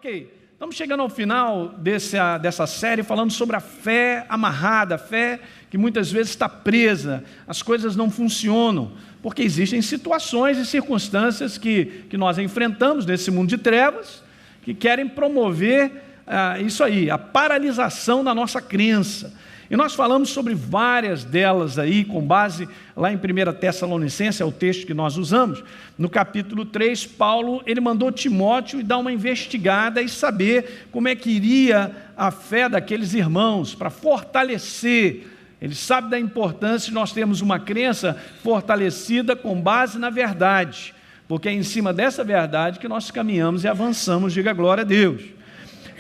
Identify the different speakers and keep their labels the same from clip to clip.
Speaker 1: Ok, estamos chegando ao final dessa série falando sobre a fé amarrada, a fé que muitas vezes está presa, as coisas não funcionam, porque existem situações e circunstâncias que nós enfrentamos nesse mundo de trevas, que querem promover isso aí, a paralisação da nossa crença. E nós falamos sobre várias delas aí, com base lá em 1 Tessalonicenses, é o texto que nós usamos. No capítulo 3, Paulo, ele mandou Timóteo dar uma investigada e saber como é que iria a fé daqueles irmãos, para fortalecer. Ele sabe da importância de nós termos uma crença fortalecida com base na verdade, porque é em cima dessa verdade que nós caminhamos e avançamos, diga glória a Deus.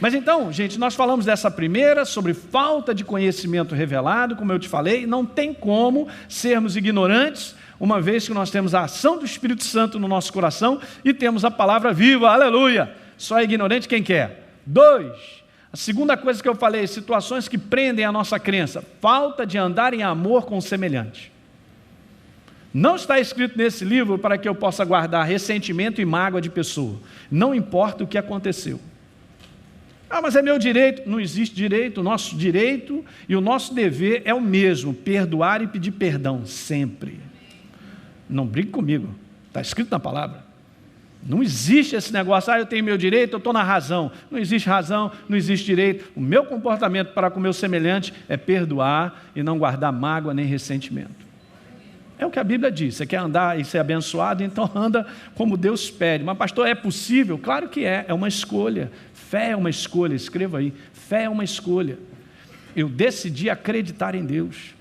Speaker 1: Mas então, gente, nós falamos dessa primeira, sobre falta de conhecimento revelado, como eu te falei, não tem como sermos ignorantes, uma vez que nós temos a ação do Espírito Santo no nosso coração e temos a palavra viva, aleluia. Só é ignorante quem quer. 2, a segunda coisa que eu falei, situações que prendem a nossa crença, falta de andar em amor com o semelhante. Não está escrito nesse livro para que eu possa guardar ressentimento e mágoa de pessoa, não importa o que aconteceu. Mas é meu direito. Não existe direito. O nosso direito e o nosso dever é o mesmo, perdoar e pedir perdão, sempre. Não brigue comigo, está escrito na palavra. Não existe esse negócio, eu tenho meu direito, eu estou na razão. Não existe razão, não existe direito. O meu comportamento para com o meu semelhante é perdoar e não guardar mágoa nem ressentimento. É o que a Bíblia diz. Você quer andar e ser abençoado, então anda como Deus pede. Mas pastor, é possível? Claro que é uma escolha. Fé é uma escolha, escreva aí, fé é uma escolha. Eu decidi acreditar em Deus,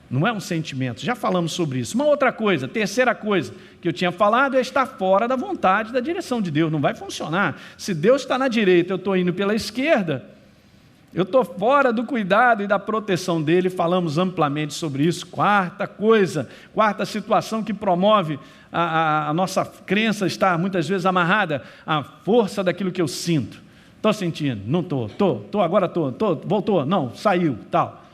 Speaker 1: não é um sentimento, já falamos sobre isso. Uma outra coisa, terceira coisa que eu tinha falado é estar fora da vontade, da direção de Deus, não vai funcionar. Se Deus está na direita, eu estou indo pela esquerda, eu estou fora do cuidado e da proteção dele, falamos amplamente sobre isso. Quarta situação que promove a nossa crença estar muitas vezes amarrada à força daquilo que eu sinto. Estou sentindo, não estou, agora estou, voltou, não, saiu, tal.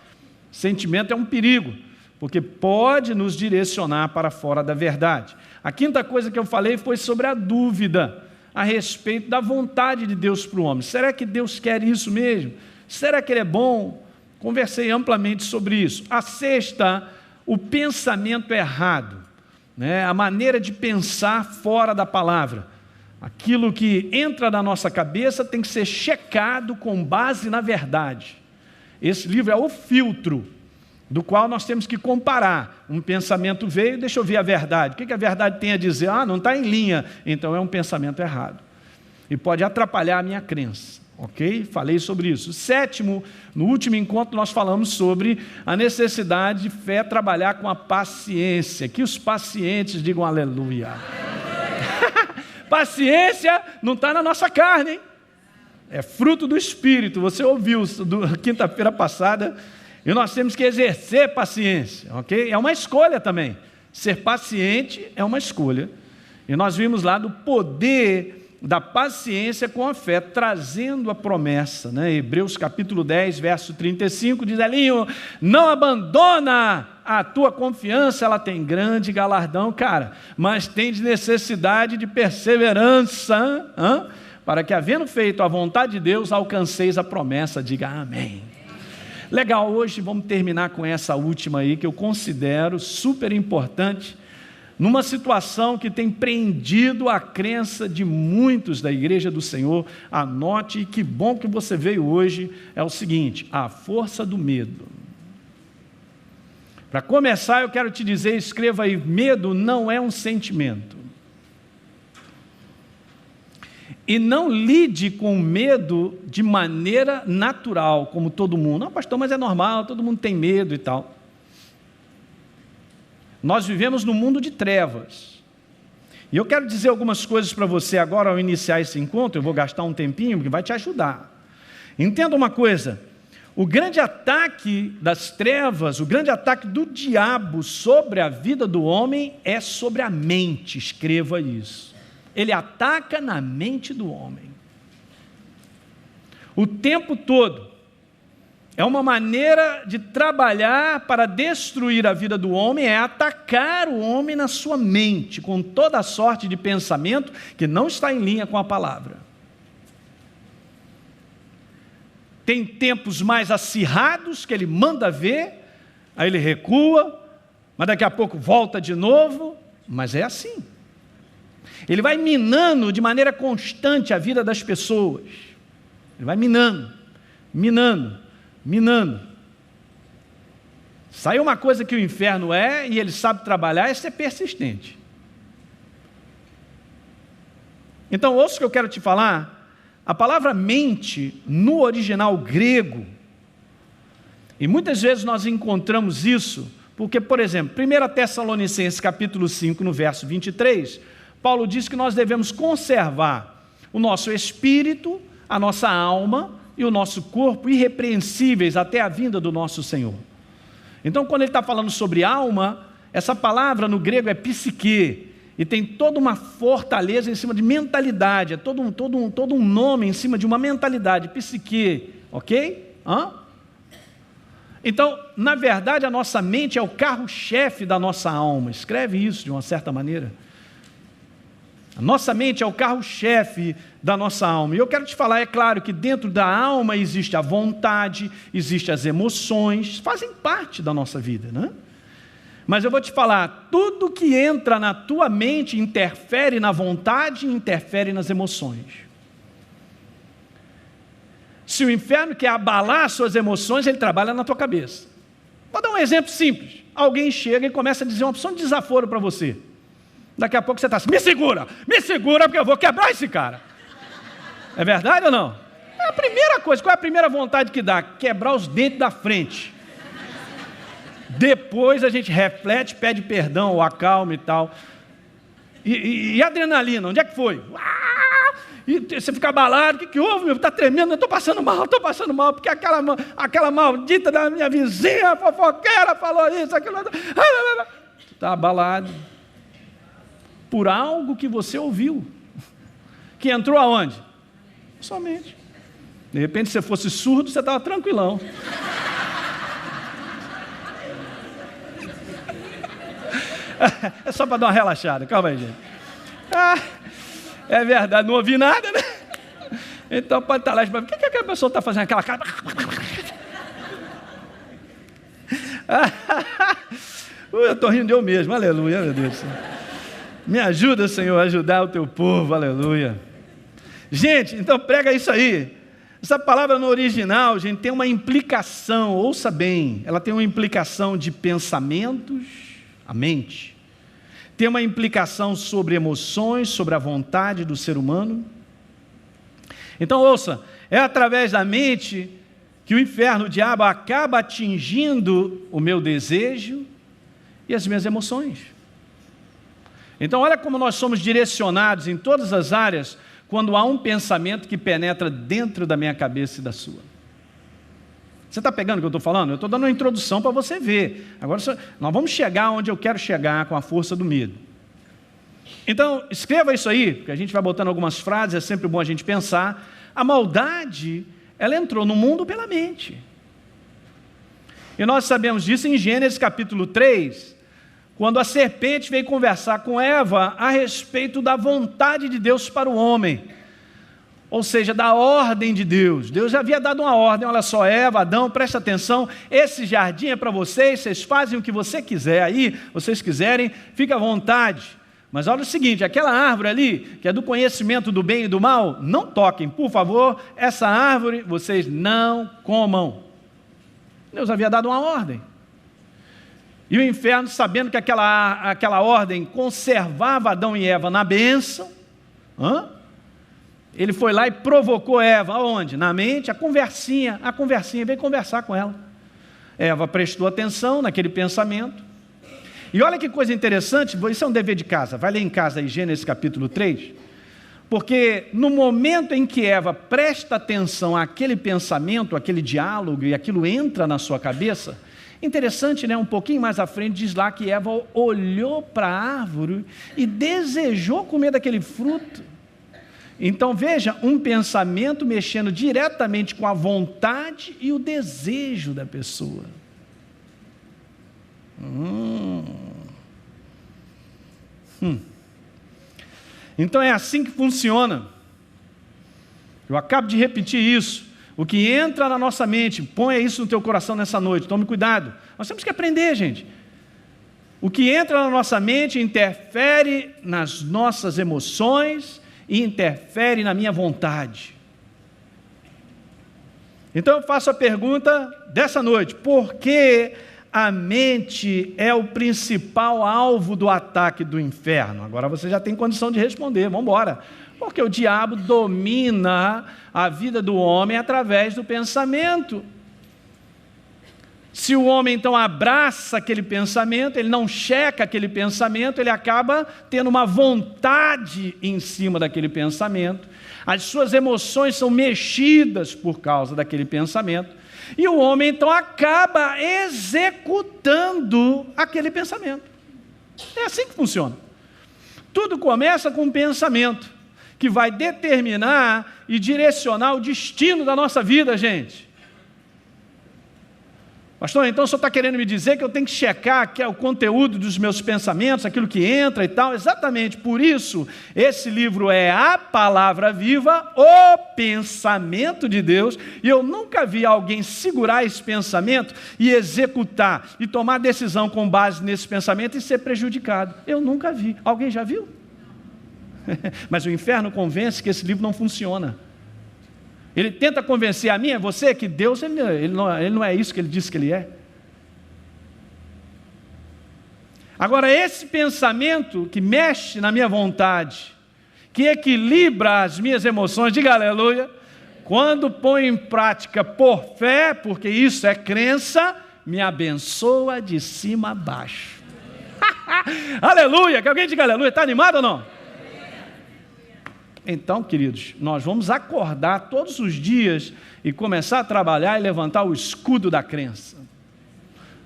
Speaker 1: Sentimento é um perigo, porque pode nos direcionar para fora da verdade. A quinta coisa que eu falei foi sobre a dúvida a respeito da vontade de Deus para o homem. Será que Deus quer isso mesmo? Será que Ele é bom? Conversei amplamente sobre isso. A sexta, o pensamento errado, né? A maneira de pensar fora da palavra. Aquilo que entra na nossa cabeça tem que ser checado com base na verdade. Esse livro é o filtro do qual nós temos que comparar. Um pensamento veio, deixa eu ver a verdade. O que a verdade tem a dizer? Não está em linha. Então é um pensamento errado. E pode atrapalhar a minha crença. Ok? Falei sobre isso. Sétimo, no último encontro nós falamos sobre a necessidade de fé trabalhar com a paciência. Que os pacientes digam aleluia. Paciência não está na nossa carne, hein? É fruto do Espírito. Você ouviu quinta-feira passada, e nós temos que exercer paciência, ok? É uma escolha também. Ser paciente é uma escolha. E nós vimos lá do poder da paciência com a fé, trazendo a promessa, né? Hebreus capítulo 10, verso 35, diz: Elinho, não abandona a tua confiança, ela tem grande galardão, cara, mas tem necessidade de perseverança, para que, havendo feito a vontade de Deus, alcanceis a promessa. Diga amém. Legal, hoje vamos terminar com essa última aí, que eu considero super importante, numa situação que tem prendido a crença de muitos da igreja do Senhor. Anote, e que bom que você veio hoje. É o seguinte: a força do medo. Para começar, eu quero te dizer, escreva aí: medo não é um sentimento. E não lide com medo de maneira natural, como todo mundo. Pastor, mas é normal, todo mundo tem medo e tal. Nós vivemos num mundo de trevas. E eu quero dizer algumas coisas para você agora, ao iniciar esse encontro. Eu vou gastar um tempinho, que vai te ajudar. Entenda uma coisa: o grande ataque das trevas, o grande ataque do diabo sobre a vida do homem é sobre a mente. Escreva isso. Ele ataca na mente do homem. O tempo todo. É uma maneira de trabalhar para destruir a vida do homem, é atacar o homem na sua mente, com toda a sorte de pensamento que não está em linha com a palavra. tem tempos mais acirrados que ele manda ver, aí ele recua, mas daqui a pouco volta de novo, mas é assim. Ele vai minando de maneira constante a vida das pessoas. Ele vai minando, minando, minando. Saiu uma coisa que o inferno é, e ele sabe trabalhar, é ser persistente. Então, ouça o que eu quero te falar. A palavra mente, no original grego, e muitas vezes nós encontramos isso, porque, por exemplo, 1 Tessalonicenses capítulo 5, no verso 23, Paulo diz que nós devemos conservar o nosso espírito, a nossa alma e o nosso corpo irrepreensíveis até a vinda do nosso Senhor. Então, quando ele está falando sobre alma, essa palavra no grego é psique, e tem toda uma fortaleza em cima de mentalidade, é todo um nome em cima de uma mentalidade, psique, ok? Então, na verdade, a nossa mente é o carro-chefe da nossa alma, escreve isso de uma certa maneira. A nossa mente é o carro-chefe da nossa alma. E eu quero te falar, é claro que dentro da alma existe a vontade, existem as emoções, fazem parte da nossa vida, né? Mas eu vou te falar, tudo que entra na tua mente interfere na vontade e interfere nas emoções. Se o inferno quer abalar suas emoções, ele trabalha na tua cabeça. Vou dar um exemplo simples. Alguém chega e começa a dizer uma opção de desaforo para você. Daqui a pouco você está assim, me segura porque eu vou quebrar esse cara. É verdade ou não? É a primeira coisa, qual é a primeira vontade que dá? Quebrar os dentes da frente. Depois a gente reflete, pede perdão, ou acalma e tal. E adrenalina, onde é que foi? E você fica abalado, o que houve, meu? Está tremendo, eu estou passando mal, porque aquela maldita da minha vizinha, fofoqueira, falou isso, aquilo. Está abalado. Por algo que você ouviu. Que entrou aonde? Somente. De repente, se você fosse surdo, você estava tranquilão. É só para dar uma relaxada, calma aí, gente. É verdade, não ouvi nada, né? Então pode estar lá, o que aquela pessoa está fazendo aquela cara? Eu estou rindo de eu mesmo, aleluia, meu Deus. Me ajuda, Senhor, a ajudar o teu povo, aleluia. Gente, então prega isso aí. Essa palavra no original, gente, tem uma implicação, ouça bem, ela tem uma implicação de pensamentos, a mente. Tem uma implicação sobre emoções, sobre a vontade do ser humano. Então, ouça, é através da mente que o inferno, o diabo, acaba atingindo o meu desejo e as minhas emoções. Então, olha como nós somos direcionados em todas as áreas quando há um pensamento que penetra dentro da minha cabeça e da sua. Você está pegando o que eu estou falando? Eu estou dando uma introdução para você ver. Agora, nós vamos chegar onde eu quero chegar com a força do medo. Então, escreva isso aí, porque a gente vai botando algumas frases, é sempre bom a gente pensar. A maldade, ela entrou no mundo pela mente. E nós sabemos disso em Gênesis capítulo 3, quando a serpente veio conversar com Eva a respeito da vontade de Deus para o homem. Ou seja, da ordem de Deus. Deus já havia dado uma ordem, olha só, Eva, Adão, presta atenção, esse jardim é para vocês, vocês fazem o que você quiser aí, vocês quiserem, fica à vontade. Mas olha o seguinte, aquela árvore ali, que é do conhecimento do bem e do mal, não toquem, por favor, essa árvore vocês não comam. Deus havia dado uma ordem. E o inferno, sabendo que aquela ordem conservava Adão e Eva na bênção, ele foi lá e provocou Eva, aonde? Na mente, a conversinha, veio conversar com ela. Eva prestou atenção naquele pensamento. E olha que coisa interessante, isso é um dever de casa, vai ler em casa aí, Gênesis capítulo 3, porque no momento em que Eva presta atenção àquele pensamento, àquele diálogo, e aquilo entra na sua cabeça, interessante, né? Um pouquinho mais à frente diz lá que Eva olhou para a árvore e desejou comer daquele fruto. Então veja, um pensamento mexendo diretamente com a vontade e o desejo da pessoa. Então é assim que funciona. Eu acabo de repetir isso. O que entra na nossa mente, põe isso no teu coração nessa noite, tome cuidado. Nós temos que aprender, gente. O que entra na nossa mente interfere nas nossas emoções e interfere na minha vontade. Então eu faço a pergunta dessa noite: por que a mente é o principal alvo do ataque do inferno? Agora você já tem condição de responder, vamos embora. Porque o diabo domina a vida do homem através do pensamento. Se o homem então abraça aquele pensamento, ele não checa aquele pensamento, ele acaba tendo uma vontade em cima daquele pensamento. As suas emoções são mexidas por causa daquele pensamento. E o homem então acaba executando aquele pensamento. É assim que funciona. Tudo começa com um pensamento que vai determinar e direcionar o destino da nossa vida, gente. Pastor, então o senhor está querendo me dizer que eu tenho que checar que é o conteúdo dos meus pensamentos, aquilo que entra e tal? Exatamente, por isso, esse livro é a palavra viva, o pensamento de Deus, e eu nunca vi alguém segurar esse pensamento e executar, e tomar decisão com base nesse pensamento e ser prejudicado. Eu nunca vi. Alguém já viu? Mas o inferno convence que esse livro não funciona. Ele tenta convencer a mim e a você que Deus ele não é isso que ele disse que ele é. Agora, esse pensamento que mexe na minha vontade, que equilibra as minhas emoções, diga aleluia, quando põe em prática por fé, porque isso é crença, me abençoa de cima a baixo. Aleluia, que alguém diga aleluia, está animado ou não? Então, queridos, nós vamos acordar todos os dias e começar a trabalhar e levantar o escudo da crença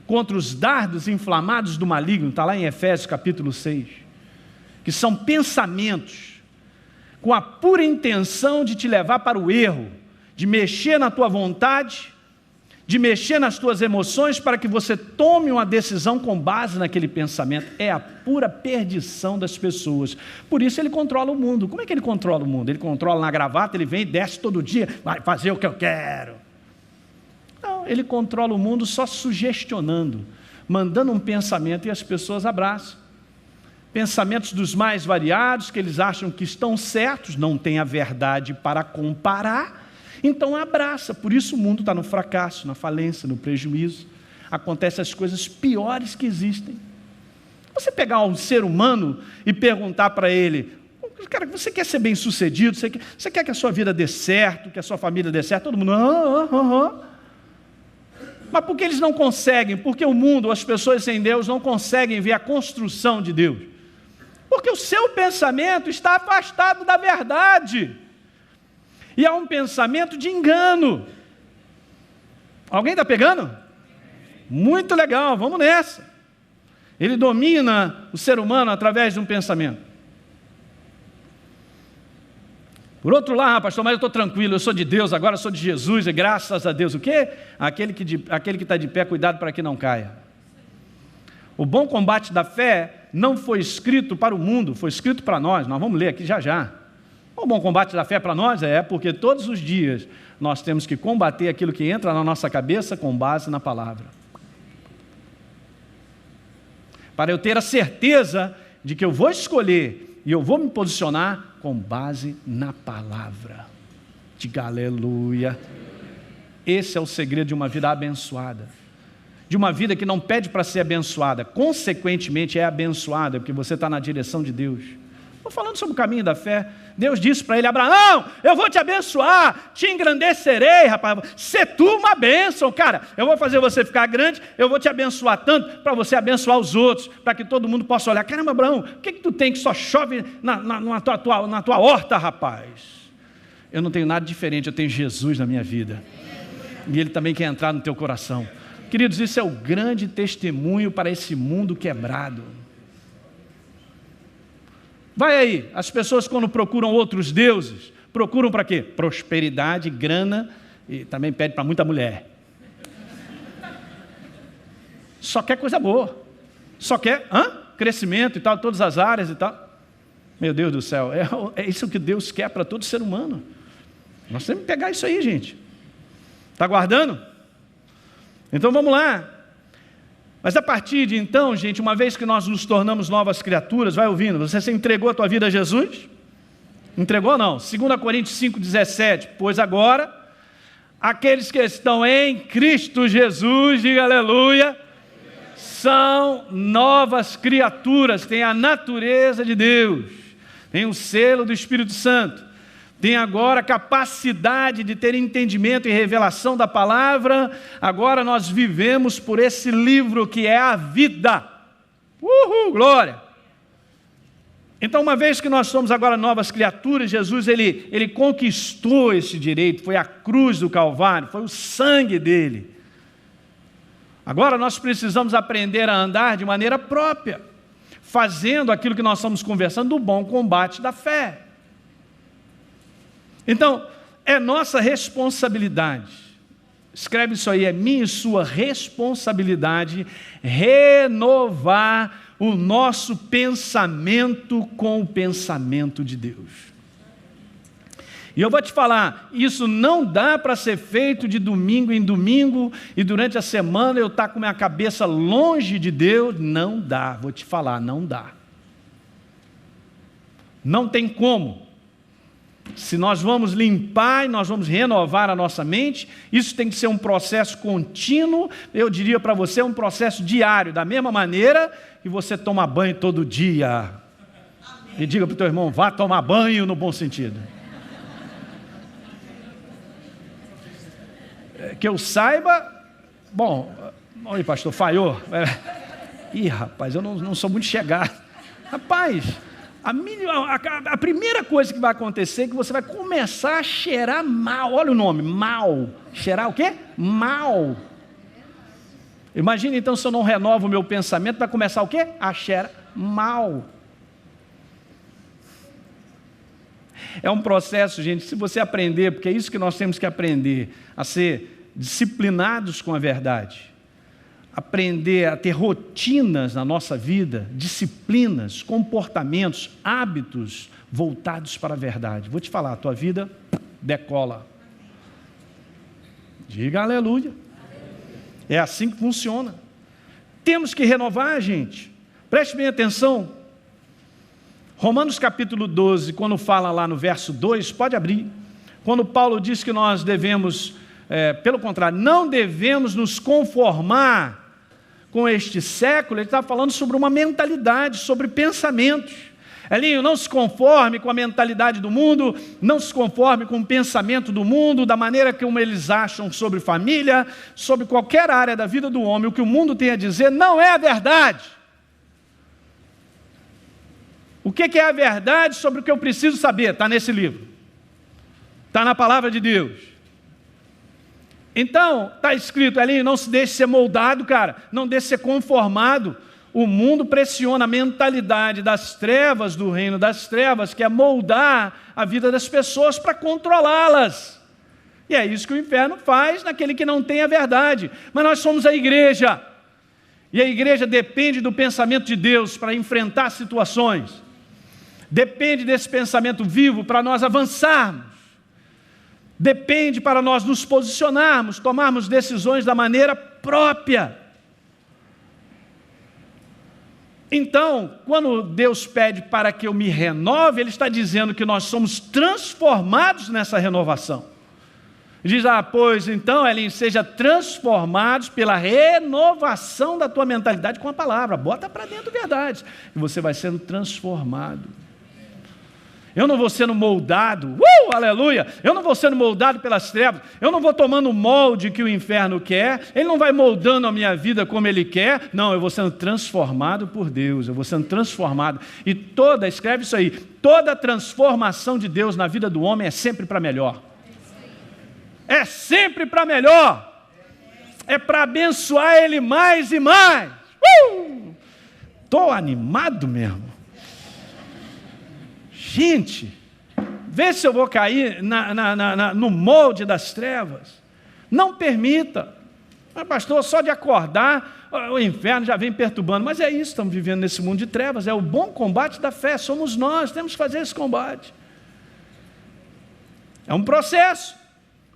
Speaker 1: contra os dardos inflamados do maligno, está lá em Efésios capítulo 6, que são pensamentos com a pura intenção de te levar para o erro, de mexer na tua vontade, de mexer nas tuas emoções para que você tome uma decisão com base naquele pensamento. É a pura perdição das pessoas. Por isso ele controla o mundo. Como é que ele controla o mundo? Ele controla na gravata, ele vem e desce todo dia, vai fazer o que eu quero. Não, ele controla o mundo só sugestionando, mandando um pensamento e as pessoas abraçam. Pensamentos dos mais variados, que eles acham que estão certos, não têm a verdade para comparar, então abraça. Por isso o mundo está no fracasso, na falência, no prejuízo. Acontecem as coisas piores que existem. Você pegar um ser humano e perguntar para ele: cara, você quer ser bem sucedido? Você quer que a sua vida dê certo, que a sua família dê certo? Todo mundo, Mas por que eles não conseguem? Porque o mundo, as pessoas sem Deus não conseguem ver a construção de Deus. Porque o seu pensamento está afastado da verdade. E há um pensamento de engano. Alguém está pegando? Muito legal, vamos nessa. Ele domina o ser humano através de um pensamento. Por outro lado, pastor, mas eu estou tranquilo, eu sou de Deus, agora eu sou de Jesus, e graças a Deus. O quê? Aquele que está de pé, cuidado para que não caia. O bom combate da fé não foi escrito para o mundo, foi escrito para nós. Nós vamos ler aqui já já. O bom combate da fé para nós é porque todos os dias nós temos que combater aquilo que entra na nossa cabeça com base na palavra. Para eu ter a certeza de que eu vou escolher e eu vou me posicionar com base na palavra. Diga aleluia. Esse é o segredo de uma vida abençoada. De uma vida que não pede para ser abençoada, consequentemente é abençoada, porque você está na direção de Deus. Estou falando sobre o caminho da fé. Deus disse para ele: Abraão, eu vou te abençoar, te engrandecerei, rapaz, ser tu uma bênção, cara, eu vou fazer você ficar grande, eu vou te abençoar tanto, para você abençoar os outros, para que todo mundo possa olhar: caramba, Abraão, o que tu tem que só chove na tua horta, rapaz? Eu não tenho nada diferente, eu tenho Jesus na minha vida, e Ele também quer entrar no teu coração. Queridos, isso é o grande testemunho para esse mundo quebrado. Vai aí, as pessoas quando procuram outros deuses, procuram para quê? Prosperidade, grana, e também pede para muita mulher. Só quer coisa boa, só quer crescimento e tal, todas as áreas e tal. Meu Deus do céu, é isso que Deus quer para todo ser humano. Nós temos que pegar isso aí, gente. Está guardando? Então vamos lá. Mas a partir de então, gente, uma vez que nós nos tornamos novas criaturas, vai ouvindo, você se entregou a tua vida a Jesus? Entregou não? 2 Coríntios 5,17, pois agora, aqueles que estão em Cristo Jesus, diga aleluia, são novas criaturas, têm a natureza de Deus, têm o selo do Espírito Santo, têm agora capacidade de ter entendimento e revelação da palavra. Agora nós vivemos por esse livro que é a vida. Uhul, glória! Então, uma vez que nós somos agora novas criaturas, Jesus ele conquistou esse direito, foi a cruz do Calvário, foi o sangue dele. Agora nós precisamos aprender a andar de maneira própria, fazendo aquilo que nós estamos conversando, do bom combate da fé. Então, é nossa responsabilidade, escreve isso aí, é minha e sua responsabilidade renovar o nosso pensamento com o pensamento de Deus. E eu vou te falar, isso não dá para ser feito de domingo em domingo e durante a semana eu estar com minha cabeça longe de Deus. Não dá, vou te falar, não dá. Não tem como. Se nós vamos limpar e nós vamos renovar a nossa mente, isso tem que ser um processo contínuo, eu diria para você, um processo diário, da mesma maneira que você toma banho todo dia. E diga para o teu irmão, vá tomar banho no bom sentido. Que eu saiba, bom, oi pastor, falhou. Ih rapaz, eu não sou muito chegado. Rapaz, a primeira coisa que vai acontecer é que você vai começar a cheirar mal. Olha o nome, mal. Cheirar o quê? Mal. Imagina então se eu não renovo o meu pensamento, vai começar o quê? A cheirar mal. É um processo, gente, se você aprender, porque é isso que nós temos que aprender, a ser disciplinados com a verdade. Aprender a ter rotinas na nossa vida, disciplinas, comportamentos, hábitos voltados para a verdade. Vou te falar, a tua vida decola. Diga aleluia. É assim que funciona. Temos que renovar, gente. Preste bem atenção. Romanos capítulo 12, quando fala lá no verso 2, pode abrir. Quando Paulo diz que nós devemos, pelo contrário, não devemos nos conformar com este século, ele está falando sobre uma mentalidade, sobre pensamentos. Elinho, não se conforme com a mentalidade do mundo, não se conforme com o pensamento do mundo, da maneira como eles acham sobre família, sobre qualquer área da vida do homem. O que o mundo tem a dizer não é a verdade. O que é a verdade sobre o que eu preciso saber? Está nesse livro. Está na palavra de Deus. Então, está escrito ali, não se deixe ser moldado, cara, não deixe ser conformado. O mundo pressiona a mentalidade das trevas, do reino das trevas, que é moldar a vida das pessoas para controlá-las. E é isso que o inferno faz naquele que não tem a verdade. Mas nós somos a igreja, e a igreja depende do pensamento de Deus para enfrentar situações. Depende desse pensamento vivo para nós avançarmos. Depende para nós nos posicionarmos, tomarmos decisões da maneira própria. Então, quando Deus pede para que eu me renove, Ele está dizendo que nós somos transformados nessa renovação. Diz, pois então, Elinho, seja transformados pela renovação da tua mentalidade com a palavra. Bota para dentro verdade. E você vai sendo transformado. Eu não vou sendo moldado, aleluia, eu não vou sendo moldado pelas trevas, eu não vou tomando o molde que o inferno quer, ele não vai moldando a minha vida como ele quer, não, eu vou sendo transformado por Deus, eu vou sendo transformado, e escreve isso aí, toda transformação de Deus na vida do homem é sempre para melhor, é sempre para melhor, é para abençoar ele mais e mais, estou animado mesmo. Gente, vê se eu vou cair no molde das trevas. Não permita. Mas pastor, só de acordar, o inferno já vem perturbando. Mas é isso, estamos vivendo nesse mundo de trevas. É o bom combate da fé, somos nós, temos que fazer esse combate. É um processo.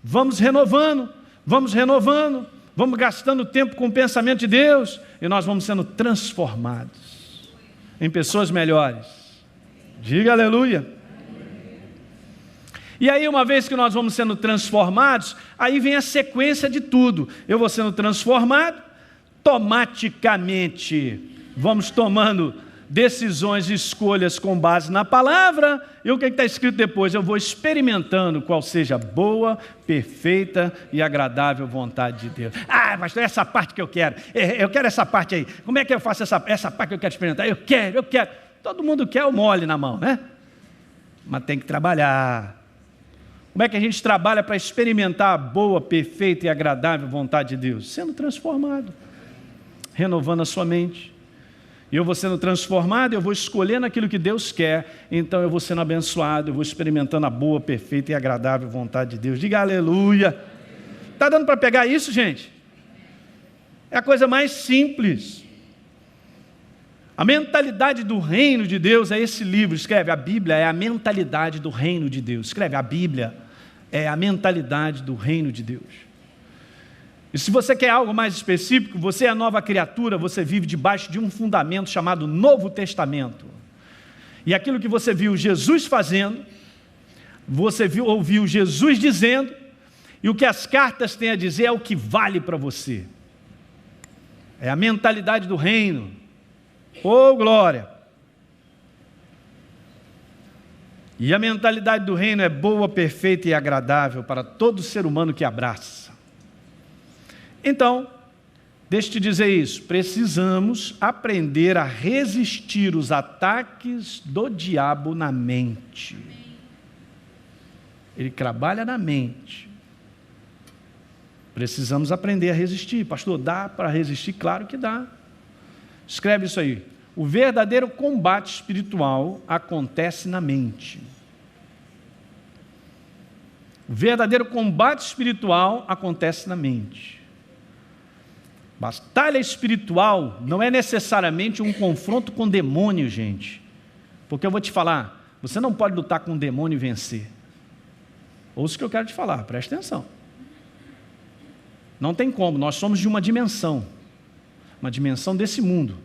Speaker 1: Vamos renovando, vamos renovando, vamos gastando tempo com o pensamento de Deus e nós vamos sendo transformados em pessoas melhores. Diga aleluia. E aí, uma vez que nós vamos sendo transformados, aí vem a sequência de tudo. Eu vou sendo transformado, automaticamente vamos tomando decisões e escolhas com base na palavra. E o que está escrito depois? Eu vou experimentando qual seja a boa, perfeita e agradável vontade de Deus. Ah, pastor, essa parte que eu quero essa parte aí. Como é que eu faço essa parte que eu quero experimentar? Eu quero. Todo mundo quer o mole na mão, né? Mas tem que trabalhar. Como é que a gente trabalha para experimentar a boa, perfeita e agradável vontade de Deus? Sendo transformado, renovando a sua mente. E eu vou sendo transformado, eu vou escolhendo aquilo que Deus quer, então eu vou sendo abençoado, eu vou experimentando a boa, perfeita e agradável vontade de Deus. Diga aleluia. Está dando para pegar isso, gente? É a coisa mais simples. A mentalidade do reino de Deus é esse livro. Escreve, a Bíblia é a mentalidade do reino de Deus. Escreve, a Bíblia é a mentalidade do reino de Deus. E se você quer algo mais específico, você é a nova criatura, você vive debaixo de um fundamento chamado Novo Testamento. E aquilo que você viu Jesus fazendo, você ouviu Jesus dizendo, e o que as cartas têm a dizer é o que vale para você. É a mentalidade do reino. Oh, glória! E a mentalidade do reino é boa, perfeita e agradável para todo ser humano que abraça. Então, deixa eu te dizer isso, precisamos aprender a resistir os ataques do diabo na mente. Ele trabalha na mente. Precisamos aprender a resistir. Pastor, dá para resistir? Claro que dá. Escreve isso aí. O verdadeiro combate espiritual acontece na mente. O verdadeiro combate espiritual acontece na mente. Batalha espiritual não é necessariamente um confronto com demônio, gente. Porque eu vou te falar, você não pode lutar com um demônio e vencer. Ouça o que eu quero te falar, preste atenção. Não tem como, nós somos de uma dimensão desse mundo,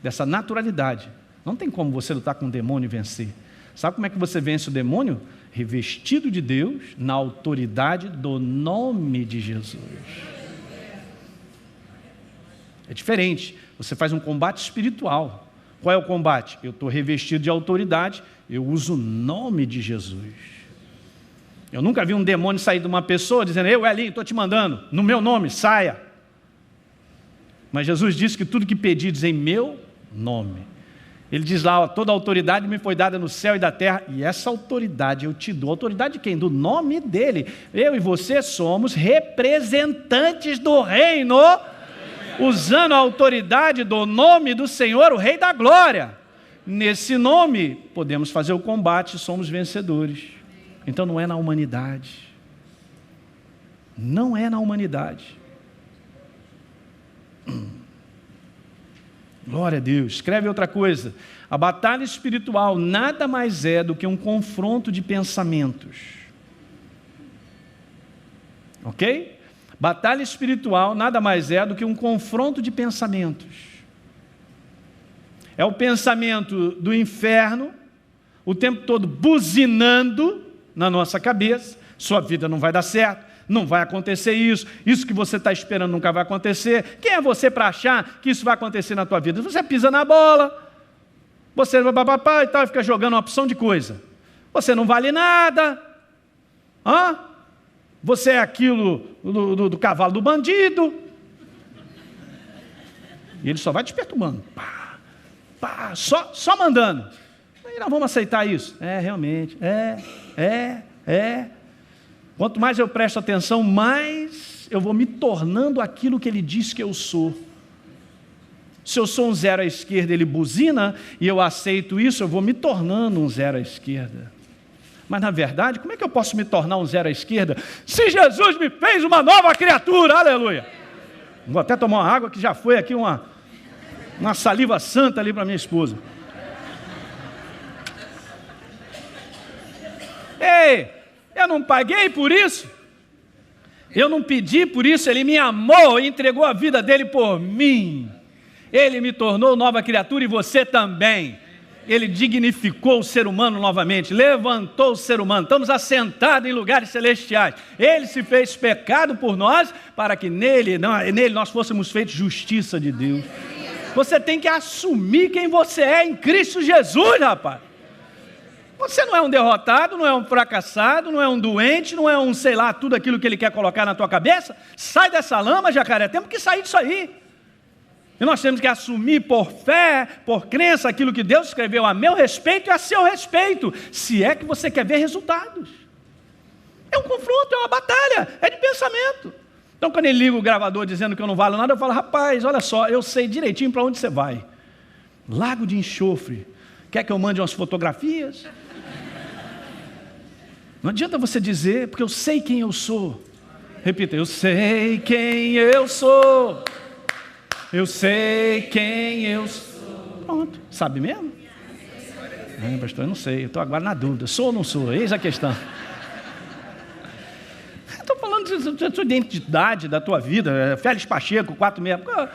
Speaker 1: dessa naturalidade. Não tem como você lutar com um demônio e vencer. Sabe como é que você vence o demônio? Revestido de Deus, na autoridade do nome de Jesus. É diferente, você faz um combate espiritual. Qual é o combate? Eu estou revestido de autoridade, eu uso o nome de Jesus. Eu nunca vi um demônio sair de uma pessoa dizendo, eu, Elinho, estou te mandando, no meu nome, saia. Mas Jesus disse que tudo que pedides em meu nome. Ele diz lá, ó, toda autoridade me foi dada no céu e da terra, e essa autoridade eu te dou. Autoridade de quem? Do nome dele. Eu e você somos representantes do reino, usando a autoridade do nome do Senhor, o Rei da Glória. Nesse nome, podemos fazer o combate e somos vencedores. Então não é na humanidade. Não é na humanidade. Glória a Deus. Escreve outra coisa. A batalha espiritual nada mais é do que um confronto de pensamentos. Ok? Batalha espiritual nada mais é do que um confronto de pensamentos. É o pensamento do inferno, o tempo todo buzinando na nossa cabeça, sua vida não vai dar certo, não vai acontecer isso que você está esperando nunca vai acontecer. Quem é você para achar que isso vai acontecer na tua vida? Você pisa na bola, você papapá e tal, e fica jogando uma opção de coisa. Você não vale nada, você é aquilo do cavalo do bandido, e ele só vai te perturbando, só mandando. E nós vamos aceitar isso? Realmente, Quanto mais eu presto atenção, mais eu vou me tornando aquilo que ele diz que eu sou. Se eu sou um zero à esquerda, ele buzina, e eu aceito isso, eu vou me tornando um zero à esquerda. Mas na verdade, como é que eu posso me tornar um zero à esquerda? Se Jesus me fez uma nova criatura, aleluia! Vou até tomar uma água, que já foi aqui uma saliva santa ali para minha esposa. Ei, eu não paguei por isso? Eu não pedi por isso, Ele me amou e entregou a vida dEle por mim. Ele me tornou nova criatura e você também. Ele dignificou o ser humano novamente, levantou o ser humano. Estamos assentados em lugares celestiais. Ele se fez pecado por nós, para que nele nós fôssemos feitos justiça de Deus. Você tem que assumir quem você é em Cristo Jesus, rapaz. Você não é um derrotado, não é um fracassado, não é um doente, não é um, sei lá, tudo aquilo que Ele quer colocar na tua cabeça. Sai dessa lama, jacaré, temos que sair disso aí. E nós temos que assumir por fé, por crença, aquilo que Deus escreveu a meu respeito e a seu respeito, se é que você quer ver resultados. É um confronto, é uma batalha, é de pensamento. Então, quando ele liga o gravador dizendo que eu não valo nada, eu falo, rapaz, olha só, eu sei direitinho para onde você vai. Lago de enxofre. Quer que eu mande umas fotografias? Não adianta você dizer, porque eu sei quem eu sou. Repita, eu sei quem eu sou. Eu sei quem eu sou. Pronto, sabe mesmo? Pastor, eu não sei, eu estou agora na dúvida. Sou ou não sou? Eis a questão. Estou falando da tua identidade, da tua vida. Félix Pacheco, 4,6.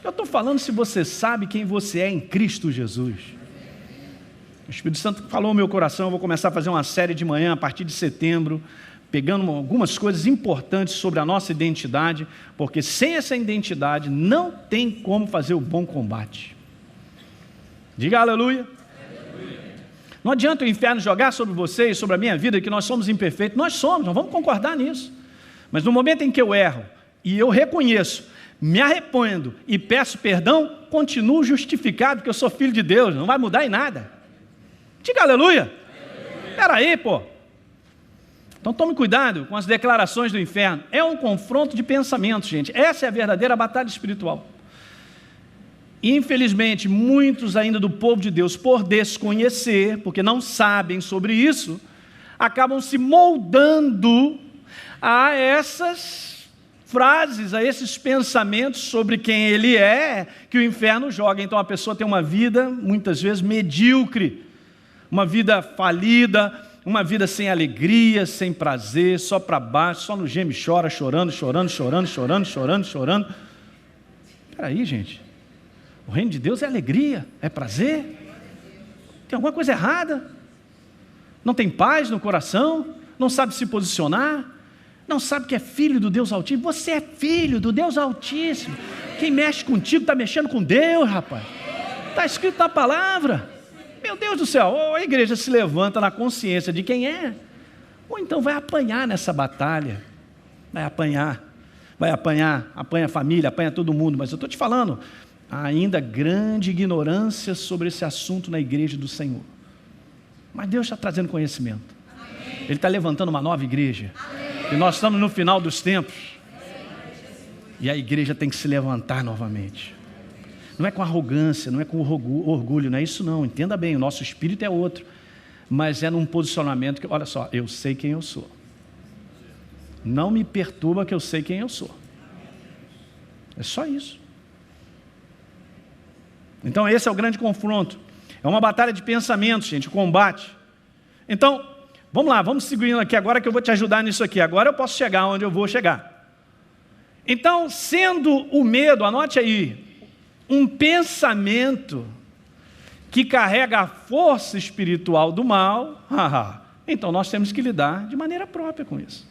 Speaker 1: Eu estou falando se você sabe quem você é em Cristo Jesus. O Espírito Santo falou no meu coração, eu vou começar a fazer uma série de manhã, a partir de setembro, pegando algumas coisas importantes sobre a nossa identidade, porque sem essa identidade não tem como fazer o bom combate. Diga aleluia. Não adianta o inferno jogar sobre você e sobre a minha vida que nós somos imperfeitos. Nós somos, nós vamos concordar nisso. Mas no momento em que eu erro e eu reconheço, me arrependo e peço perdão, continuo justificado porque eu sou filho de Deus, não vai mudar em nada. Diga aleluia. Espera aí, pô. Então tome cuidado com as declarações do inferno. É um confronto de pensamentos, gente. Essa é a verdadeira batalha espiritual. Infelizmente, muitos ainda do povo de Deus, por desconhecer, porque não sabem sobre isso, acabam se moldando a essas frases, a esses pensamentos sobre quem ele é, que o inferno joga. Então a pessoa tem uma vida, muitas vezes, medíocre, uma vida falida, uma vida sem alegria, sem prazer, só para baixo, só no geme e chora, chorando. Espera aí, gente. O reino de Deus é alegria, é prazer. Tem alguma coisa errada? Não tem paz no coração? Não sabe se posicionar? Não sabe que é filho do Deus Altíssimo? Você é filho do Deus Altíssimo. Quem mexe contigo está mexendo com Deus, rapaz. Está escrito na palavra. Meu Deus do céu, ou a igreja se levanta na consciência de quem é, ou então vai apanhar nessa batalha. Apanha a família, apanha todo mundo. Mas eu estou te falando, há ainda grande ignorância sobre esse assunto na igreja do Senhor. Mas Deus está trazendo conhecimento. Ele está levantando uma nova igreja. E nós estamos no final dos tempos. E a igreja tem que se levantar novamente. Não é com arrogância, não é com orgulho, não é isso não. Entenda bem, o nosso espírito é outro. Mas é num posicionamento que, olha só, eu sei quem eu sou. Não me perturba que eu sei quem eu sou. É só isso. Então esse é o grande confronto. É uma batalha de pensamentos, gente, combate. Então, vamos lá, vamos seguindo aqui agora que eu vou te ajudar nisso aqui. Agora eu posso chegar onde eu vou chegar. Então, sendo o medo, anote aí, um pensamento que carrega a força espiritual do mal, então nós temos que lidar de maneira própria com isso.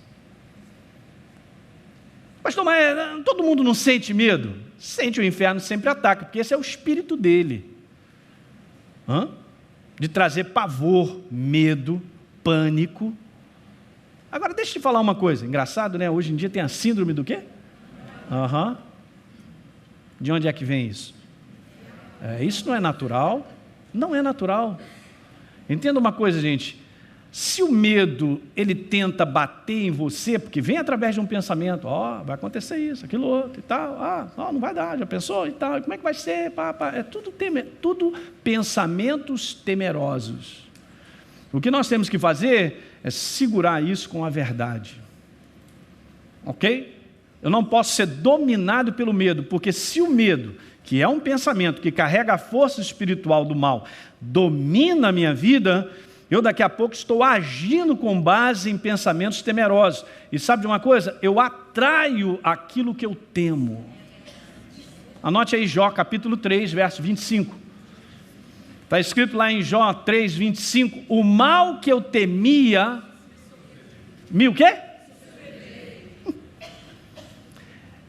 Speaker 1: Pastor, mas todo mundo não sente medo? Sente, o inferno sempre ataca, porque esse é o espírito dele. De trazer pavor, medo, pânico. Agora deixa eu te falar uma coisa, engraçado, né? Hoje em dia tem a síndrome do quê? De onde é que vem isso? Isso não é natural. Não é natural. Entenda uma coisa, gente. Se o medo, ele tenta bater em você, porque vem através de um pensamento, vai acontecer isso, aquilo outro e tal, não vai dar, já pensou e tal, como é que vai ser? É tudo pensamentos temerosos. O que nós temos que fazer é segurar isso com a verdade. Ok? Eu não posso ser dominado pelo medo, porque se o medo, que é um pensamento que carrega a força espiritual do mal, domina a minha vida, Eu daqui a pouco estou agindo com base em pensamentos temerosos. E sabe de uma coisa? Eu atraio aquilo que eu temo. Anote aí Jó, capítulo 3, verso 25. Está escrito lá em Jó 3, 25. O mal que eu temia... o quê?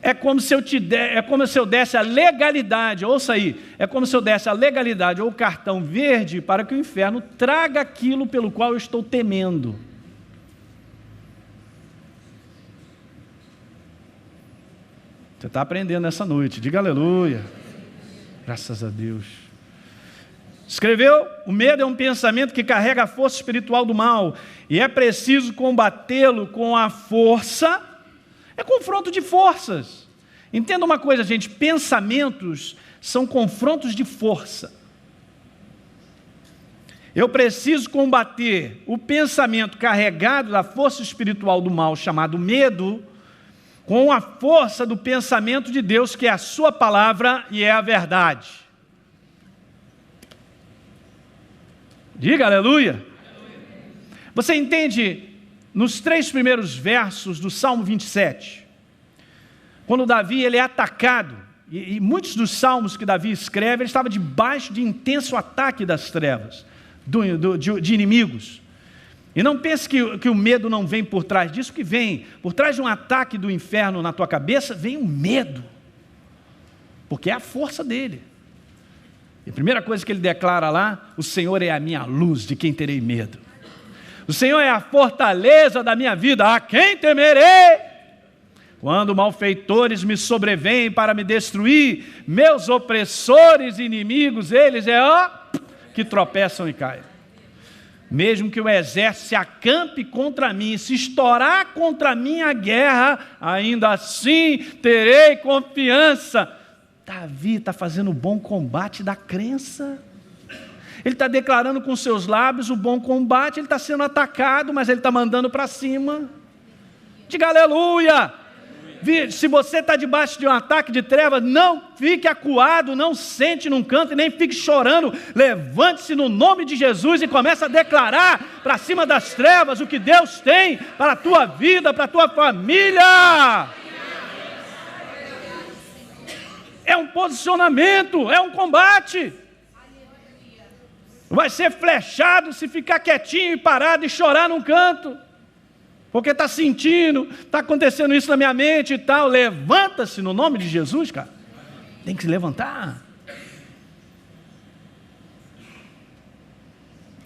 Speaker 1: É como se eu desse a legalidade, ouça aí, é como se eu desse a legalidade ou o cartão verde para que o inferno traga aquilo pelo qual eu estou temendo. Você está aprendendo nessa noite, diga aleluia. Graças a Deus. Escreveu, o medo é um pensamento que carrega a força espiritual do mal, e é preciso combatê-lo com a força. É confronto de forças. Entenda uma coisa, gente, pensamentos são confrontos de força. Eu preciso combater o pensamento carregado da força espiritual do mal, chamado medo, com a força do pensamento de Deus, que é a sua palavra e é a verdade. Diga aleluia. Você entende, nos 3 primeiros versos do Salmo 27, quando Davi ele é atacado, e muitos dos salmos que Davi escreve, ele estava debaixo de intenso ataque das trevas, de inimigos. E não pense que o medo não vem por trás disso, que vem. Por trás de um ataque do inferno na tua cabeça, vem o medo, porque é a força dele. E a primeira coisa que ele declara lá, o Senhor é a minha luz, de quem terei medo. O Senhor é a fortaleza da minha vida, a quem temerei? Quando malfeitores me sobrevêm para me destruir, meus opressores e inimigos, eles que tropeçam e caem. Mesmo que o exército se acampe contra mim, se estourar contra mim a guerra, ainda assim terei confiança. Davi está fazendo o bom combate da crença. Ele está declarando com seus lábios o bom combate, ele está sendo atacado, mas ele está mandando para cima. Diga aleluia! Se você está debaixo de um ataque de trevas, não fique acuado, não sente num canto e nem fique chorando. Levante-se no nome de Jesus e comece a declarar para cima das trevas o que Deus tem para a tua vida, para a tua família. É um posicionamento, é um combate. Vai ser flechado se ficar quietinho e parado e chorar num canto. Porque está sentindo, está acontecendo isso na minha mente e tal. Levanta-se no nome de Jesus, cara. Tem que se levantar.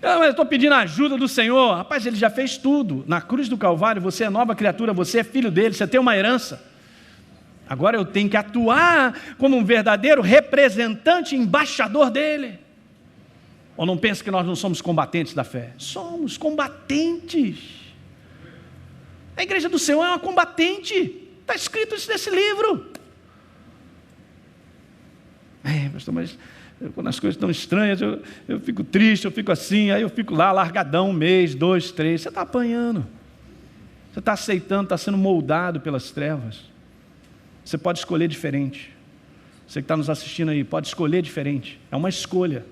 Speaker 1: Mas eu estou pedindo a ajuda do Senhor. Rapaz, Ele já fez tudo. Na cruz do Calvário, você é nova criatura, você é filho dEle, você tem uma herança. Agora eu tenho que atuar como um verdadeiro representante, embaixador dEle. Ou não pensa que nós não somos combatentes da fé? Somos combatentes. A igreja do Senhor é uma combatente. Está escrito isso nesse livro. Pastor, mas quando as coisas estão estranhas, eu fico triste, eu fico assim, aí eu fico lá largadão 1 mês, 2, 3. Você está apanhando. Você está aceitando, está sendo moldado pelas trevas. Você pode escolher diferente. Você que está nos assistindo aí, pode escolher diferente. É uma escolha.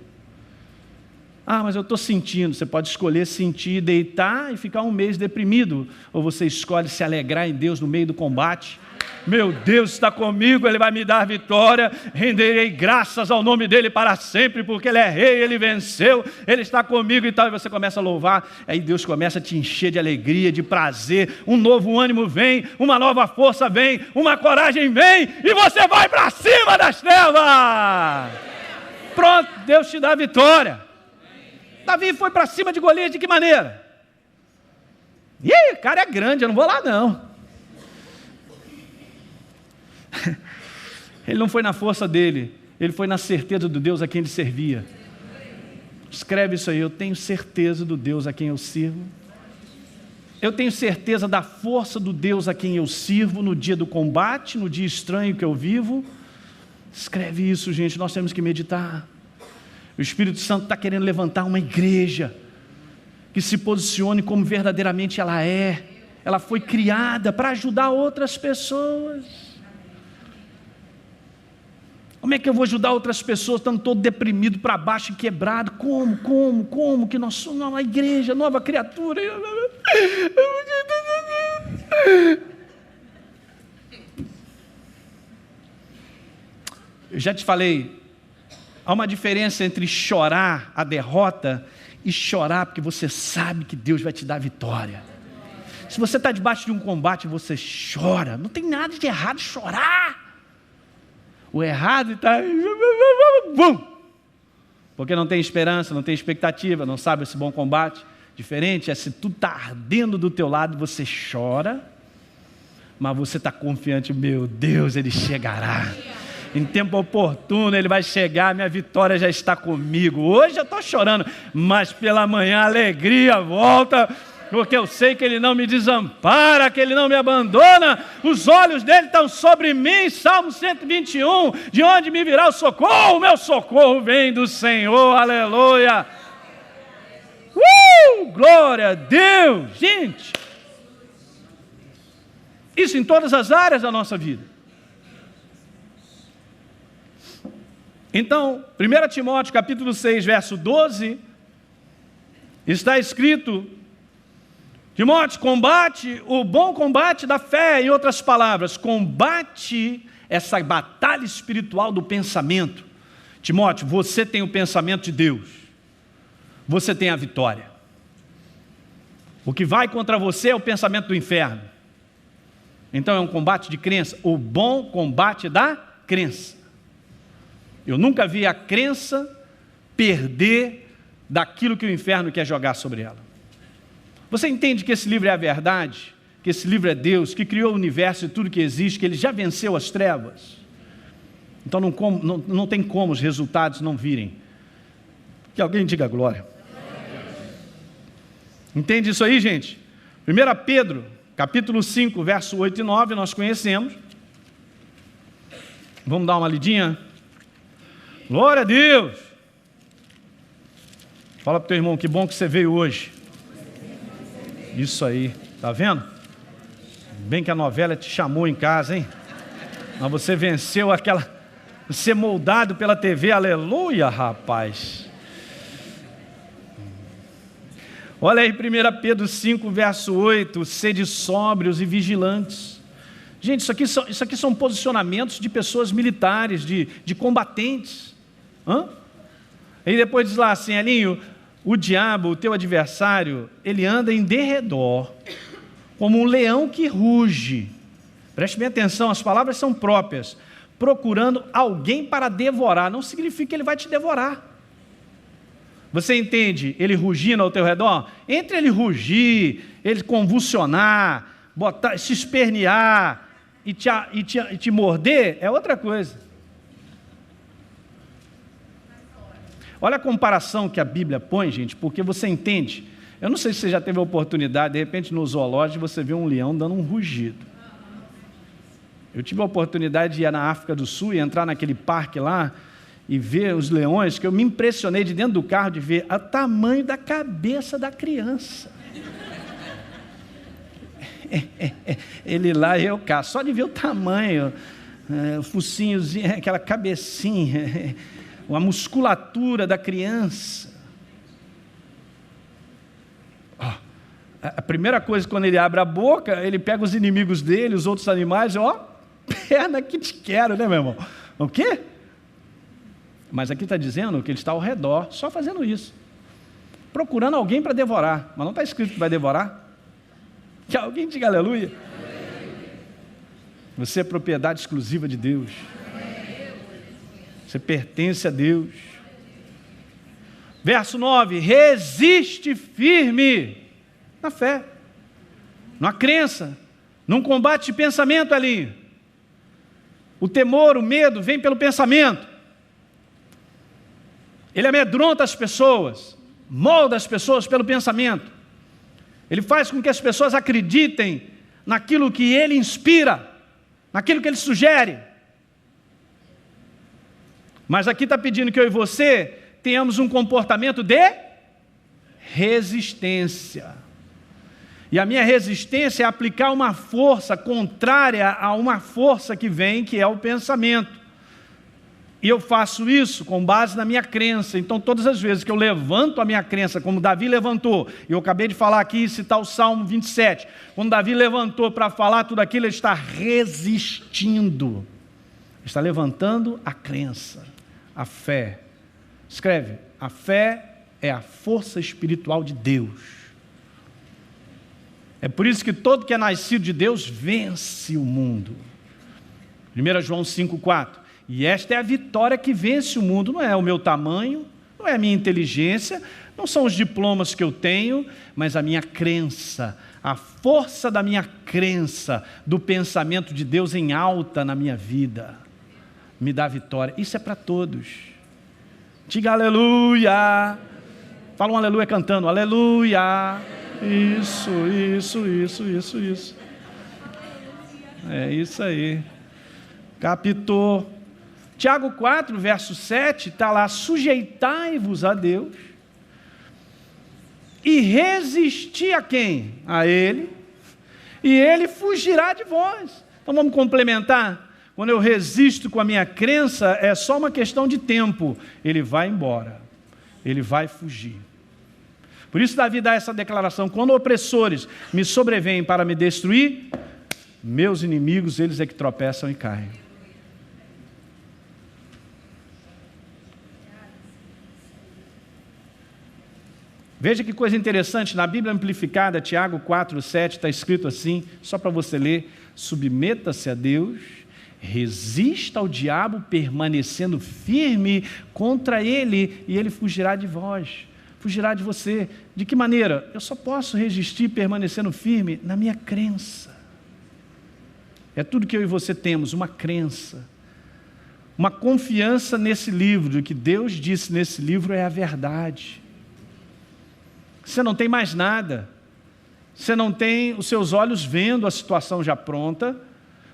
Speaker 1: Mas eu estou sentindo. Você pode escolher sentir, deitar e ficar 1 mês deprimido. Ou você escolhe se alegrar em Deus no meio do combate. Meu Deus está comigo, Ele vai me dar vitória. Renderei graças ao nome dEle para sempre, porque Ele é rei, Ele venceu, Ele está comigo e tal. E você começa a louvar. Aí Deus começa a te encher de alegria, de prazer. Um novo ânimo vem, uma nova força vem, uma coragem vem. E você vai para cima das trevas. Pronto, Deus te dá vitória. Davi foi para cima de Golias de que maneira? O cara é grande, eu não vou lá não. Ele não foi na força dele, ele foi na certeza do Deus a quem ele servia. Escreve isso aí, eu tenho certeza do Deus a quem eu sirvo. Eu tenho certeza da força do Deus a quem eu sirvo no dia do combate, no dia estranho que eu vivo. Escreve isso, gente, nós temos que meditar. O Espírito Santo está querendo levantar uma igreja que se posicione como verdadeiramente ela é. Ela foi criada para ajudar outras pessoas. Como é que eu vou ajudar outras pessoas estando todo deprimido, para baixo e quebrado? Como? Que nós somos uma igreja, nova criatura. Eu já te falei, há uma diferença entre chorar a derrota e chorar porque você sabe que Deus vai te dar a vitória. Se você está debaixo de um combate, você chora. Não tem nada de errado chorar. O errado está... Porque não tem esperança, não tem expectativa, não sabe esse bom combate. Diferente é se tudo está ardendo do teu lado, você chora, mas você está confiante, meu Deus, Ele chegará. Em tempo oportuno Ele vai chegar, minha vitória já está comigo. Hoje eu estou chorando, mas pela manhã a alegria volta, porque eu sei que Ele não me desampara, que Ele não me abandona, os olhos dEle estão sobre mim. Salmo 121, de onde me virá o socorro? O meu socorro vem do Senhor, aleluia. Glória a Deus, gente. Isso em todas as áreas da nossa vida. Então, 1 Timóteo capítulo 6, verso 12, está escrito: Timóteo, combate o bom combate da fé. Em outras palavras, combate essa batalha espiritual do pensamento. Timóteo, você tem o pensamento de Deus, você tem a vitória. O que vai contra você é o pensamento do inferno. Então é um combate de crença, o bom combate da crença. Eu nunca vi a crença perder daquilo que o inferno quer jogar sobre ela. Você entende que esse livro é a verdade? Que esse livro é Deus, que criou o universo e tudo que existe, que Ele já venceu as trevas? Então não tem como os resultados não virem. Que alguém diga glória. Entende isso aí, gente? 1 Pedro, capítulo 5, verso 8 e 9, nós conhecemos. Vamos dar uma lidinha? Glória a Deus! Fala para o teu irmão, que bom que você veio hoje. Isso aí, tá vendo? Bem que a novela te chamou em casa, hein? Mas você venceu aquela... Ser moldado pela TV, aleluia, rapaz. Olha aí, 1 Pedro 5, verso 8, sede sóbrios e vigilantes. Gente, isso aqui são posicionamentos de pessoas militares, de combatentes. Aí depois diz lá assim, Elinho, o diabo, o teu adversário, ele anda em derredor, como um leão que ruge. Preste bem atenção, as palavras são próprias. Procurando alguém para devorar, não significa que ele vai te devorar. Você entende? Ele rugindo ao teu redor? Entre ele rugir, ele convulsionar, se espernear e te morder, é outra coisa. Olha a comparação que a Bíblia põe, gente, porque você entende. Eu não sei se você já teve a oportunidade, de repente no zoológico, você vê um leão dando um rugido. Eu tive a oportunidade de ir na África do Sul e entrar naquele parque lá e ver os leões, que eu me impressionei de dentro do carro de ver o tamanho da cabeça da criança. Ele lá e eu cá, só de ver o tamanho, o focinhozinho, aquela cabecinha, a musculatura da criança. A primeira coisa, quando ele abre a boca, ele pega os inimigos dele, os outros animais, perna que te quero, né, meu irmão? O quê? Mas aqui está dizendo que ele está ao redor, só fazendo isso. Procurando alguém para devorar. Mas não está escrito que vai devorar? Que alguém diga aleluia. Você é propriedade exclusiva de Deus. Você pertence a Deus. Verso 9. Resiste firme na fé, na crença, num combate de pensamento ali. O temor, o medo vem pelo pensamento. Ele amedronta as pessoas, molda as pessoas pelo pensamento. Ele faz com que as pessoas acreditem naquilo que ele inspira, naquilo que ele sugere. Mas aqui está pedindo que eu e você tenhamos um comportamento de resistência. E a minha resistência é aplicar uma força contrária a uma força que vem, que é o pensamento. E eu faço isso com base na minha crença. Então, todas as vezes que eu levanto a minha crença, como Davi levantou, e eu acabei de falar aqui, citar o Salmo 27, quando Davi levantou para falar tudo aquilo, ele está resistindo. Está levantando a crença, a fé. Escreve, a fé é a força espiritual de Deus. É por isso que todo que é nascido de Deus vence o mundo. 1 João 5,4. E esta é a vitória que vence o mundo. Não é o meu tamanho, não é a minha inteligência, não são os diplomas que eu tenho, mas a minha crença, a força da minha crença, do pensamento de Deus em alta na minha vida, me dá vitória. Isso é para todos. Diga aleluia. Fala um aleluia cantando, aleluia. Isso. É isso aí. Captou. Tiago 4, verso 7, está lá, sujeitai-vos a Deus e resisti a quem? A Ele, e Ele fugirá de vós. Então vamos complementar. Quando eu resisto com a minha crença, é só uma questão de tempo. Ele vai embora, ele vai fugir. Por isso Davi dá essa declaração: quando opressores me sobrevêm para me destruir, meus inimigos, eles é que tropeçam e caem. Veja que coisa interessante, na Bíblia Amplificada, Tiago 4,7, está escrito assim, só para você ler: submeta-se a Deus, resista ao diabo, permanecendo firme contra ele, e ele fugirá de vós, fugirá de você. De que maneira? Eu só posso resistir permanecendo firme na minha crença. É tudo que eu e você temos, uma crença, uma confiança nesse livro, o que Deus disse nesse livro é a verdade. Você não tem mais nada, você não tem os seus olhos vendo a situação já pronta,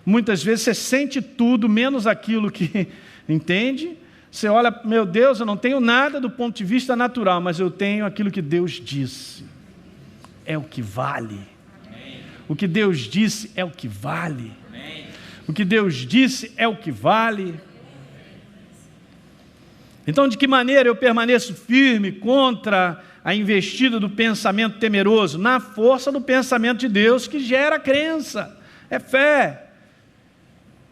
Speaker 1: muitas vezes você sente tudo, menos aquilo que entende, você olha, meu Deus, eu não tenho nada do ponto de vista natural, mas eu tenho aquilo que Deus disse, é o que vale, o que Deus disse é o que vale, o que Deus disse é o que vale. Então, de que maneira eu permaneço firme contra a investida do pensamento temeroso? Na força do pensamento de Deus, que gera crença, é fé.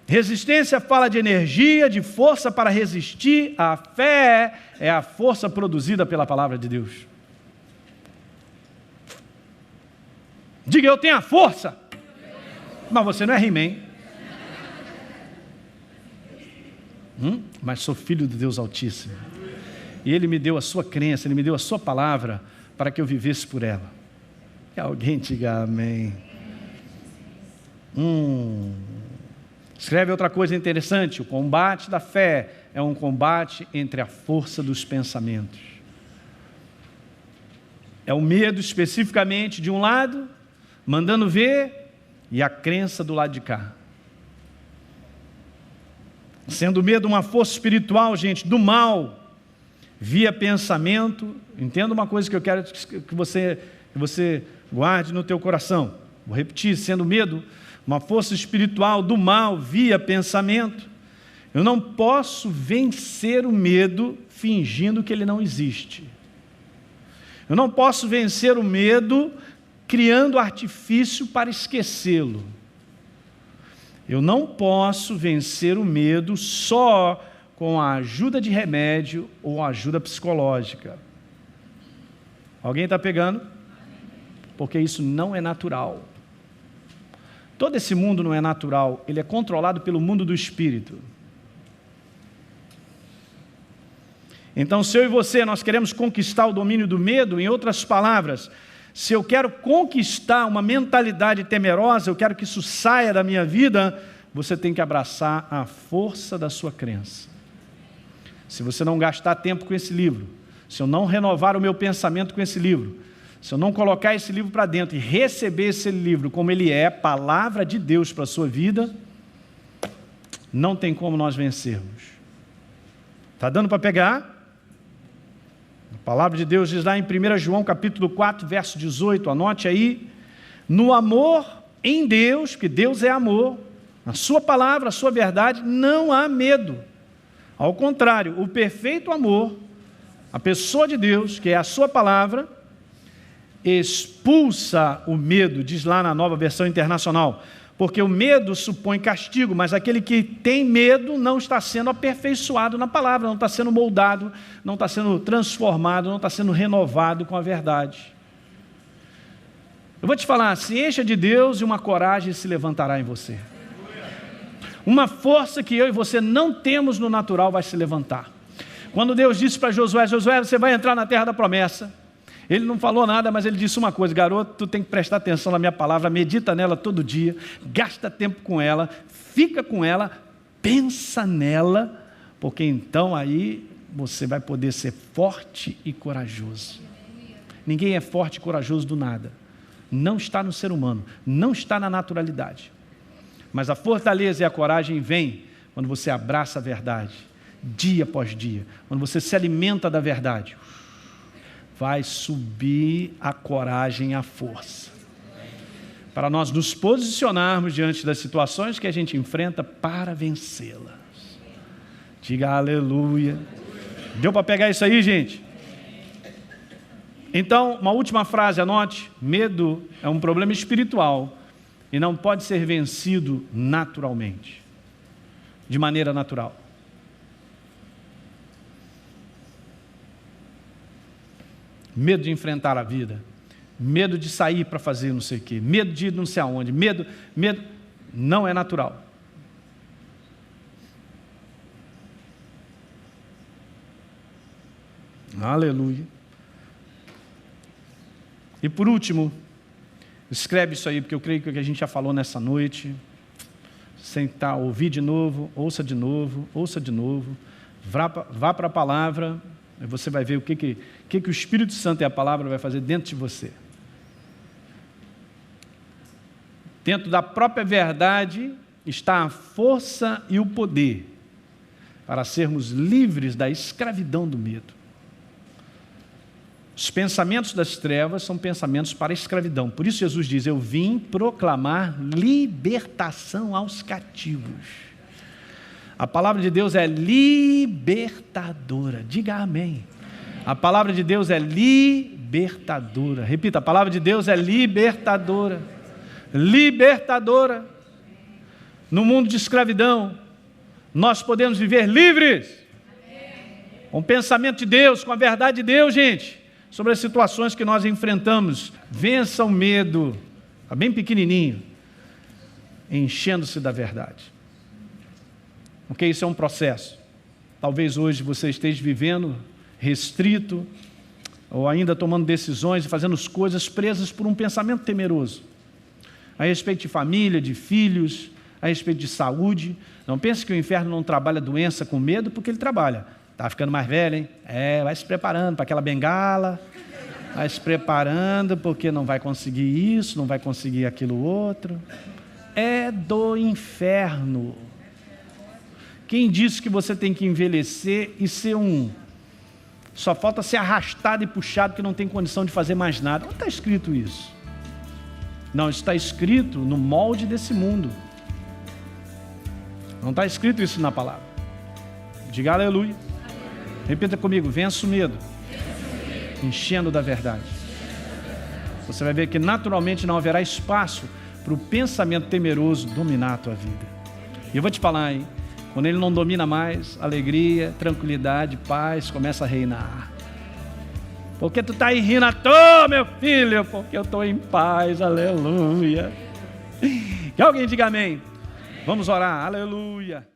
Speaker 1: Resistência fala de energia, de força para resistir. A fé é a força produzida pela palavra de Deus. Diga, eu tenho a força. Mas você não é He-Man. Mas sou filho do Deus Altíssimo. E Ele me deu a sua crença, Ele me deu a sua palavra para que eu vivesse por ela. E alguém diga amém. Escreve outra coisa interessante: o combate da fé é um combate entre a força dos pensamentos. É o medo especificamente de um lado, mandando ver, e a crença do lado de cá. Sendo o medo uma força espiritual, gente, do mal, via pensamento. Entenda uma coisa que eu quero que você guarde no teu coração. Vou repetir: sendo medo uma força espiritual do mal via pensamento, eu não posso vencer o medo fingindo que ele não existe. Eu não posso vencer o medo criando artifício para esquecê-lo. Eu não posso vencer o medo só com a ajuda de remédio ou ajuda psicológica. Alguém está pegando? Porque isso não é natural. Todo esse mundo não é natural, ele é controlado pelo mundo do espírito. Então, se eu e você, nós queremos conquistar o domínio do medo, em outras palavras, se eu quero conquistar uma mentalidade temerosa, eu quero que isso saia da minha vida, você tem que abraçar a força da sua crença. Se você não gastar tempo com esse livro, se eu não renovar o meu pensamento com esse livro, se eu não colocar esse livro para dentro e receber esse livro como ele é, palavra de Deus para a sua vida, não tem como nós vencermos. Está dando para pegar? A palavra de Deus diz lá em 1 João capítulo 4, verso 18, anote aí: no amor em Deus, que Deus é amor, na sua palavra, a sua verdade, não há medo. Ao contrário, o perfeito amor, a pessoa de Deus, que é a sua palavra, expulsa o medo, diz lá na Nova Versão Internacional, porque o medo supõe castigo, mas aquele que tem medo não está sendo aperfeiçoado na palavra, não está sendo moldado, não está sendo transformado, não está sendo renovado com a verdade. Eu vou te falar, se encha de Deus e uma coragem se levantará em você. Uma força que eu e você não temos no natural vai se levantar. Quando Deus disse para Josué, Josué, você vai entrar na terra da promessa. Ele não falou nada, mas ele disse uma coisa, garoto, tu tem que prestar atenção na minha palavra, medita nela todo dia, gasta tempo com ela, fica com ela, pensa nela, porque então aí você vai poder ser forte e corajoso. Ninguém é forte e corajoso do nada. Não está no ser humano, não está na naturalidade. Mas a fortaleza e a coragem vêm quando você abraça a verdade, dia após dia. Quando você se alimenta da verdade, vai subir a coragem e a força. Para nós nos posicionarmos diante das situações que a gente enfrenta para vencê-las. Diga aleluia. Deu para pegar isso aí, gente? Então, uma última frase, anote. Medo é um problema espiritual e não pode ser vencido naturalmente, de maneira natural. Medo de enfrentar a vida, medo de sair para fazer não sei o quê, medo de ir não sei aonde, medo não é natural. Aleluia. E por último, escreve isso aí, porque eu creio que o que a gente já falou nessa noite, sentar, ouvir de novo, ouça de novo, vá para a palavra, e você vai ver o que o Espírito Santo e a palavra vai fazer dentro de você. Dentro da própria verdade está a força e o poder para sermos livres da escravidão do medo. Os pensamentos das trevas são pensamentos para a escravidão. Por isso Jesus diz, eu vim proclamar libertação aos cativos. A palavra de Deus é libertadora. Diga amém. A palavra de Deus é libertadora. Repita, a palavra de Deus é libertadora. Libertadora. No mundo de escravidão, nós podemos viver livres. Com o pensamento de Deus, com a verdade de Deus, gente. Sobre as situações que nós enfrentamos. Vença o medo. Está bem pequenininho. Enchendo-se da verdade. Porque isso é um processo. Talvez hoje você esteja vivendo restrito, ou ainda tomando decisões e fazendo as coisas presas por um pensamento temeroso. A respeito de família, de filhos, a respeito de saúde. Não pense que o inferno não trabalha doença com medo, porque ele trabalha. Está ficando mais velho, hein? Vai se preparando para aquela bengala, vai se preparando porque não vai conseguir isso, não vai conseguir aquilo outro. É do inferno. Quem disse que você tem que envelhecer e ser só falta ser arrastado e puxado que não tem condição de fazer mais nada? Onde está escrito isso? Não, isso está escrito no molde desse mundo. Não está escrito isso na palavra. Diga aleluia. Repita comigo, vença o medo. Enchendo da verdade. Você vai ver que naturalmente não haverá espaço para o pensamento temeroso dominar a tua vida. E eu vou te falar, hein? Quando ele não domina mais, alegria, tranquilidade, paz, começa a reinar. Porque tu está aí rindo à toa, meu filho? Porque eu estou em paz, aleluia. Que alguém diga amém. Vamos orar, aleluia.